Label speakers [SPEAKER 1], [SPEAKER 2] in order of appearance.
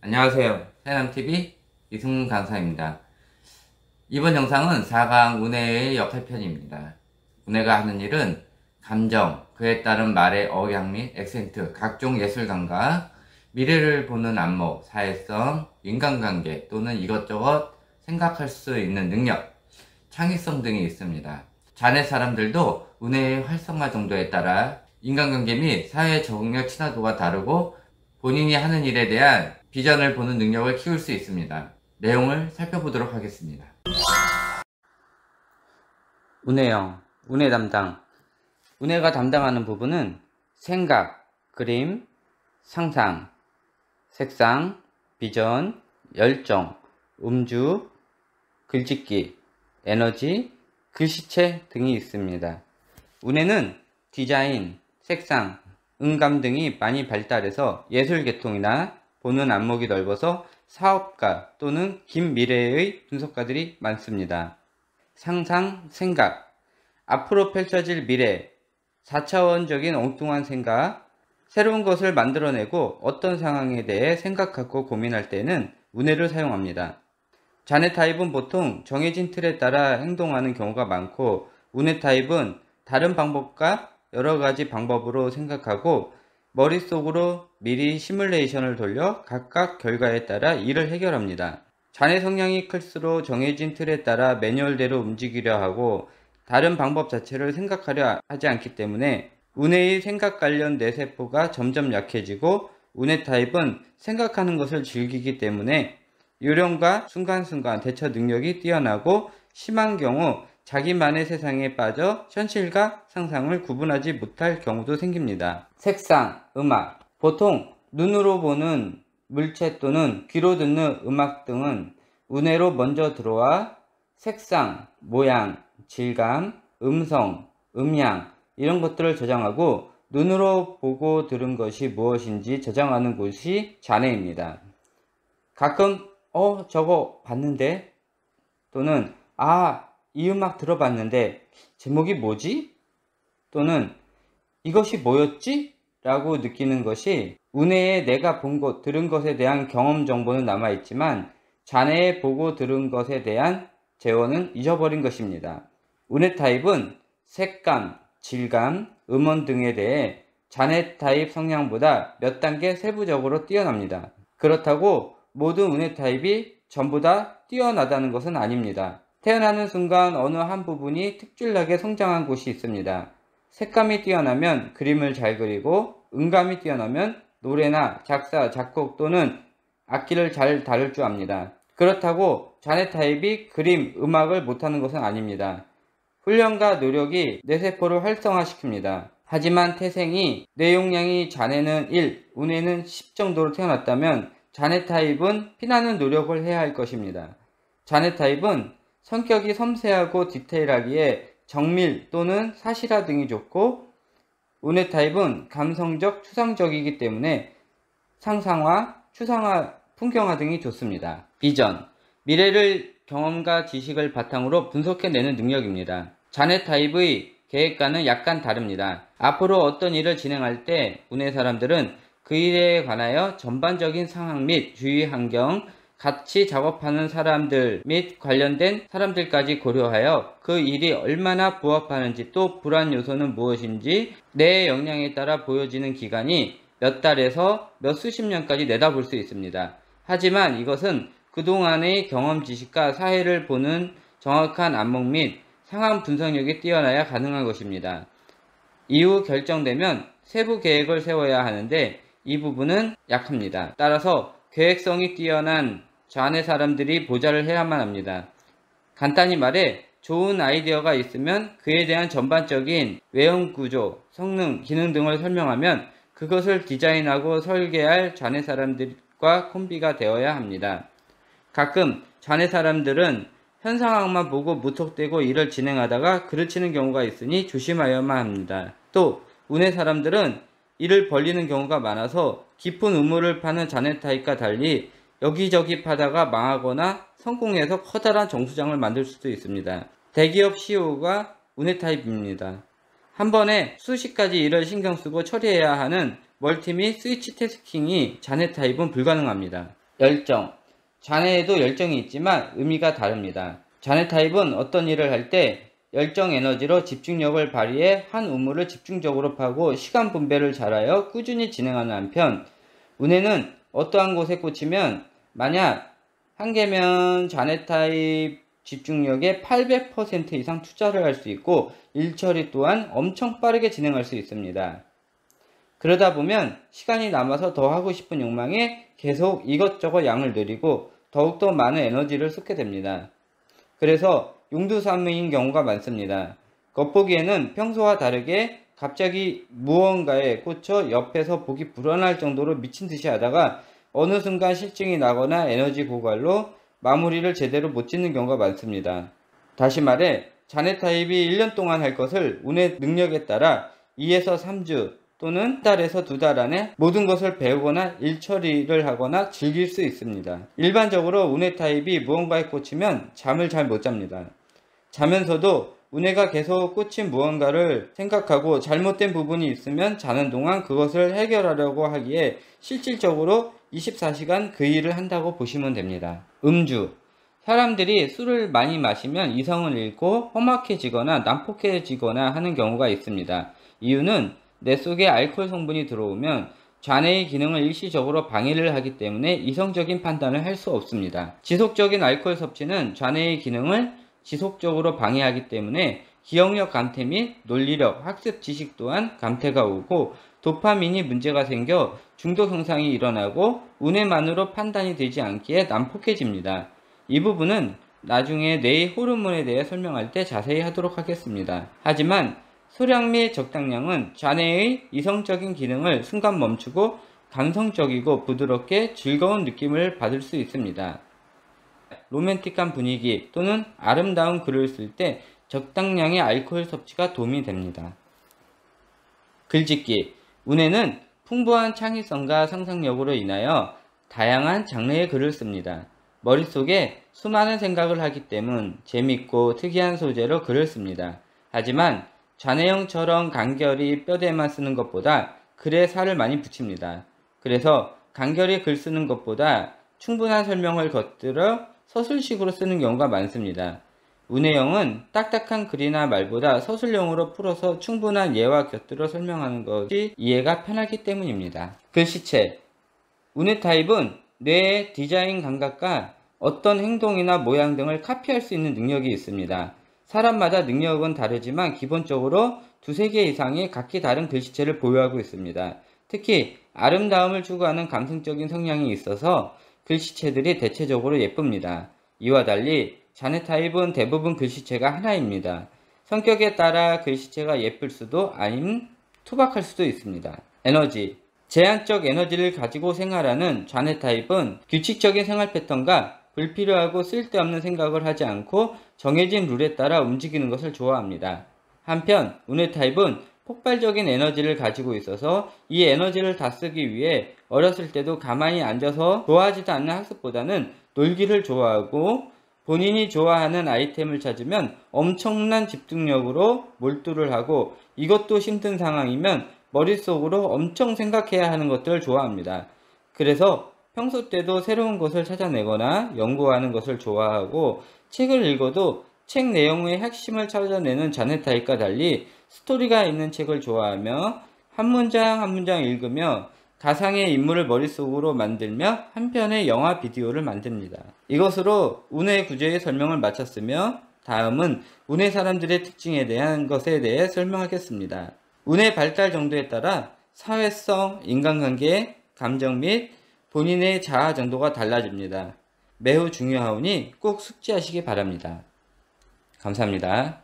[SPEAKER 1] 안녕하세요. 해남TV 이승훈 강사입니다. 이번 영상은 4강 운해의 역할편입니다. 운해가 하는 일은 감정, 그에 따른 말의 억양 및 액센트, 각종 예술감각, 미래를 보는 안목, 사회성, 인간관계 또는 이것저것 생각할 수 있는 능력, 창의성 등이 있습니다. 자네 사람들도 운해의 활성화 정도에 따라 인간관계 및 사회 적응력 친화도가 다르고 본인이 하는 일에 대한 비전을 보는 능력을 키울 수 있습니다. 내용을 살펴보도록 하겠습니다. 운해형, 운해 담당. 운해가 담당하는 부분은 생각, 그림, 상상, 색상, 비전, 열정, 음주, 글짓기, 에너지, 글씨체 등이 있습니다. 운해는 디자인, 색상, 음감 등이 많이 발달해서 예술계통이나 보는 안목이 넓어서 사업가 또는 긴 미래의 분석가들이 많습니다. 상상, 생각, 앞으로 펼쳐질 미래, 4차원적인 엉뚱한 생각, 새로운 것을 만들어내고 어떤 상황에 대해 생각하고 고민할 때는 운해를 사용합니다. 자네 타입은 보통 정해진 틀에 따라 행동하는 경우가 많고, 운해 타입은 다른 방법과 여러가지 방법으로 생각하고 머릿속으로 미리 시뮬레이션을 돌려 각각 결과에 따라 일을 해결합니다. 자네 성향이 클수록 정해진 틀에 따라 매뉴얼대로 움직이려 하고 다른 방법 자체를 생각하려 하지 않기 때문에 운해의 생각 관련 뇌세포가 점점 약해지고, 운해 타입은 생각하는 것을 즐기기 때문에 요령과 순간순간 대처 능력이 뛰어나고, 심한 경우 자기만의 세상에 빠져 현실과 상상을 구분하지 못할 경우도 생깁니다. 색상, 음악. 보통 눈으로 보는 물체 또는 귀로 듣는 음악 등은 운해로 먼저 들어와 색상, 모양, 질감, 음성, 음향 이런 것들을 저장하고, 눈으로 보고 들은 것이 무엇인지 저장하는 곳이 자네입니다. 가끔 저거 봤는데, 또는 이 음악 들어봤는데 제목이 뭐지? 또는 이것이 뭐였지? 라고 느끼는 것이 운해에 내가 본 것, 들은 것에 대한 경험 정보는 남아있지만 자네의 보고 들은 것에 대한 재원은 잊어버린 것입니다. 운해 타입은 색감, 질감, 음원 등에 대해 자네 타입 성향보다 몇 단계 세부적으로 뛰어납니다. 그렇다고 모든 운해 타입이 전부 다 뛰어나다는 것은 아닙니다. 태어나는 순간 어느 한 부분이 특출나게 성장한 곳이 있습니다. 색감이 뛰어나면 그림을 잘 그리고, 음감이 뛰어나면 노래나 작사, 작곡 또는 악기를 잘 다룰 줄 압니다. 그렇다고 자네 타입이 그림, 음악을 못하는 것은 아닙니다. 훈련과 노력이 뇌세포를 활성화시킵니다. 하지만 태생이 뇌 용량이 자네는 1, 운해는 10 정도로 태어났다면 자네 타입은 피나는 노력을 해야 할 것입니다. 자네 타입은 성격이 섬세하고 디테일하기에 정밀 또는 사실화 등이 좋고, 운해 타입은 감성적, 추상적이기 때문에 상상화, 추상화, 풍경화 등이 좋습니다. 비전, 미래를 경험과 지식을 바탕으로 분석해내는 능력입니다. 자네 타입의 계획과는 약간 다릅니다. 앞으로 어떤 일을 진행할 때 운해 사람들은 그 일에 관하여 전반적인 상황 및 주위 환경, 같이 작업하는 사람들 및 관련된 사람들까지 고려하여 그 일이 얼마나 부합하는지, 또 불안 요소는 무엇인지 내 역량에 따라 보여지는 기간이 몇 달에서 몇 수십 년까지 내다볼 수 있습니다. 하지만 이것은 그동안의 경험 지식과 사회를 보는 정확한 안목 및 상황 분석력이 뛰어나야 가능한 것입니다. 이후 결정되면 세부 계획을 세워야 하는데 이 부분은 약합니다. 따라서 계획성이 뛰어난 자네 사람들이 보좌를 해야만 합니다. 간단히 말해 좋은 아이디어가 있으면 그에 대한 전반적인 외형 구조, 성능, 기능 등을 설명하면 그것을 디자인하고 설계할 자네 사람들과 콤비가 되어야 합니다. 가끔 자네 사람들은 현 상황만 보고 무턱대고 일을 진행하다가 그르치는 경우가 있으니 조심하여야만 합니다. 또 운해 사람들은 일을 벌리는 경우가 많아서 깊은 우물을 파는 자네 타입과 달리 여기저기 파다가 망하거나 성공해서 커다란 정수장을 만들 수도 있습니다. 대기업 CEO가 운해 타입입니다. 한 번에 수십 가지 일을 신경 쓰고 처리해야 하는 멀티 및 스위치 태스킹이 잔해 타입은 불가능합니다. 열정. 잔해에도 열정이 있지만 의미가 다릅니다. 잔해 타입은 어떤 일을 할 때 열정 에너지로 집중력을 발휘해 한 우물을 집중적으로 파고 시간 분배를 잘하여 꾸준히 진행하는 한편, 운해는 어떠한 곳에 꽂히면 만약 한 개면 잔해 타입 집중력에 800% 이상 투자를 할 수 있고 일 처리 또한 엄청 빠르게 진행할 수 있습니다. 그러다 보면 시간이 남아서 더 하고 싶은 욕망에 계속 이것저것 양을 늘리고 더욱더 많은 에너지를 쏟게 됩니다. 그래서 용두사미인 경우가 많습니다. 겉보기에는 평소와 다르게 갑자기 무언가에 꽂혀 옆에서 보기 불안할 정도로 미친 듯이 하다가 어느 순간 실증이 나거나 에너지 고갈로 마무리를 제대로 못 짓는 경우가 많습니다. 다시 말해 잔해 타입이 1년 동안 할 것을 운의 능력에 따라 2에서 3주 또는 한 달에서 2달 안에 모든 것을 배우거나 일 처리를 하거나 즐길 수 있습니다. 일반적으로 운해 타입이 무언가에 꽂히면 잠을 잘 못 잡니다. 자면서도 운해가 계속 꽂힌 무언가를 생각하고 잘못된 부분이 있으면 자는 동안 그것을 해결하려고 하기에 실질적으로 24시간 그 일을 한다고 보시면 됩니다. 음주. 사람들이 술을 많이 마시면 이성을 잃고 험악해지거나 난폭해지거나 하는 경우가 있습니다. 이유는 뇌 속에 알코올 성분이 들어오면 좌뇌의 기능을 일시적으로 방해를 하기 때문에 이성적인 판단을 할 수 없습니다. 지속적인 알코올 섭취는 좌뇌의 기능을 지속적으로 방해하기 때문에 기억력 감퇴 및 논리력, 학습 지식 또한 감퇴가 오고 도파민이 문제가 생겨 중독 현상이 일어나고 운해만으로 판단이 되지 않기에 난폭해집니다. 이 부분은 나중에 뇌의 호르몬에 대해 설명할 때 자세히 하도록 하겠습니다. 하지만 소량 및 적당량은 좌뇌의 이성적인 기능을 순간 멈추고 감성적이고 부드럽게 즐거운 느낌을 받을 수 있습니다. 로맨틱한 분위기 또는 아름다운 글을 쓸 때 적당량의 알코올 섭취가 도움이 됩니다. 글짓기. 운해는 풍부한 창의성과 상상력으로 인하여 다양한 장르의 글을 씁니다. 머릿속에 수많은 생각을 하기 때문 재밌고 특이한 소재로 글을 씁니다. 하지만 좌뇌형처럼 간결히 뼈대만 쓰는 것보다 글에 살을 많이 붙입니다. 그래서 간결히 글 쓰는 것보다 충분한 설명을 겉들어 서술식으로 쓰는 경우가 많습니다. 운해형은 딱딱한 글이나 말보다 서술형으로 풀어서 충분한 예와 곁들여 설명하는 것이 이해가 편하기 때문입니다. 글씨체. 운해 타입은 뇌의 디자인 감각과 어떤 행동이나 모양 등을 카피할 수 있는 능력이 있습니다. 사람마다 능력은 다르지만 기본적으로 두세 개 이상의 각기 다른 글씨체를 보유하고 있습니다. 특히 아름다움을 추구하는 감성적인 성향이 있어서 글씨체들이 대체적으로 예쁩니다. 이와 달리 잔해 타입은 대부분 글씨체가 하나입니다. 성격에 따라 글씨체가 예쁠 수도 아니면 투박할 수도 있습니다. 에너지. 제한적 에너지를 가지고 생활하는 잔해 타입은 규칙적인 생활 패턴과 불필요하고 쓸데없는 생각을 하지 않고 정해진 룰에 따라 움직이는 것을 좋아합니다. 한편 운해 타입은 폭발적인 에너지를 가지고 있어서 이 에너지를 다 쓰기 위해 어렸을 때도 가만히 앉아서 좋아하지도 않는 학습보다는 놀기를 좋아하고 본인이 좋아하는 아이템을 찾으면 엄청난 집중력으로 몰두를 하고 이것도 힘든 상황이면 머릿속으로 엄청 생각해야 하는 것들을 좋아합니다. 그래서 평소 때도 새로운 것을 찾아내거나 연구하는 것을 좋아하고 책을 읽어도 책 내용의 핵심을 찾아내는 잔해 타입과 달리 스토리가 있는 책을 좋아하며 한 문장 한 문장 읽으며 가상의 인물을 머릿속으로 만들며 한 편의 영화 비디오를 만듭니다. 이것으로 운해 구조의 설명을 마쳤으며 다음은 운해 사람들의 특징에 대한 것에 대해 설명하겠습니다. 운해 발달 정도에 따라 사회성, 인간관계, 감정 및 본인의 자아 정도가 달라집니다. 매우 중요하오니 꼭 숙지하시기 바랍니다. 감사합니다.